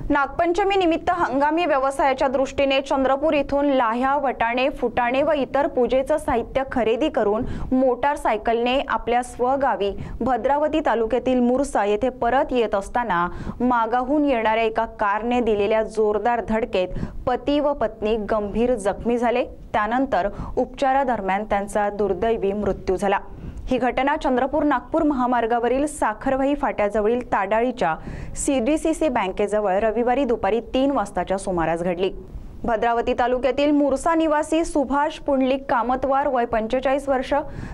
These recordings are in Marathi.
नागपंचमी निमित्त हंगामी व्यवसायाच्या दृष्टीने चंद्रपूर इथून लाह्या, वटाणे, फुटाणे व इतर पूजेचं साहित्य खरेदी करून मोटारसायकलने आपल्या स्वगावी भद्रावती तालुक्यातील मुरसा येथे परत येत असताना मागाहून येणाऱ्या एका कारने दिलेल्या जोरदार धडकेत पती व पत्नी गंभीर जखमी झाले। त्यानंतर उपचारादरम्यान त्यांचा दुर्दैवी मृत्यू झाला। ही घटना चंद्रपूर नागपूर महामार्गावरील साखरवाही फाट्याजवळील ताडाळीच्या CDCC बँकेजवळ रविवारी दुपारी 3 वाजताच्या सुमारास घडली। भद्रावती तालुक्यातील मुरसा निवासी सुभाष पुंडलिक कामतवार वय 45 वर्ष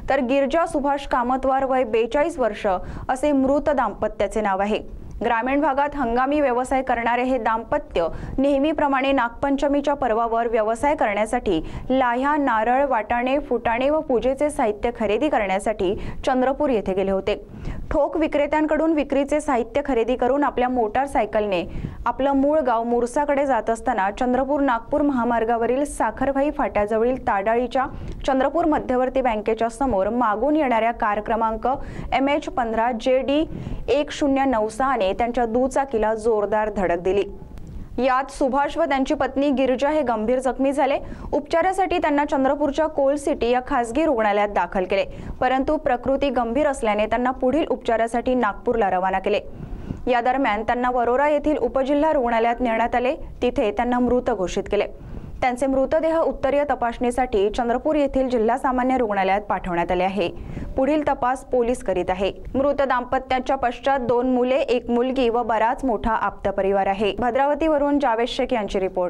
तर गिरजा सुभाष कामतवार वय 42 वर्ष असे मृत दाम्पत्याचे नाव आहे। ग्रामीण भागात हंगामी व्यवसाय करणारे हे दाम्पत्य नेहमीप्रमाणे नागपंचमीच्या पर्वावर व्यवसाय करण्यासाठी लाह्या, नारळ, वाटाणे, फुटाणे व पूजेचे साहित्य खरेदी करण्यासाठी चंद्रपूर येथे गेले होते। ठोक विक्रेत्यांकडून विक्रीचे साहित्य खरेदी करून आपल्या मोटारसायकलने आपलं मूळ गाव मुरसाकडे जात असताना चंद्रपूर नागपूर महामार्गावरील साखरवाही फाट्याजवळील ताडाळीच्या चंद्रपूर मध्यवर्ती बँकेच्या समोर मागून येणाऱ्या कार क्रमांक MH15 JD 1096 ने त्यांच्या दुचाकीला जोरदार धडक दिली। यात सुभाष व त्यांची पत्नी गिरजा हे गंभीर जखमी झाले। उपचारासाठी त्यांना चंद्रपूरच्या कोल सिटी या खासगी रुग्णालयात दाखल केले, परंतु प्रकृती गंभीर असल्याने त्यांना पुढील उपचारासाठी नागपूरला रवाना केले। या दरम्यान त्यांना वरोरा येथील उपजिल्हा रुग्णालयात नेण्यात आले, तिथे त्यांना मृत घोषित केले। त्यांचे मृतदेह उत्तरीय तपासणीसाठी चंद्रपूर येथील जिल्हा सामान्य रुग्णालयात पाठवण्यात आले आहे। पुढील तपास पोलीस करीत आहे। मृत दाम्पत्याच्या पश्चात 2 मुले, 1 मुलगी व बराच मोठा आप्त परिवार आहे। भद्रावतीवरून जावेद शेख यांची रिपोर्ट।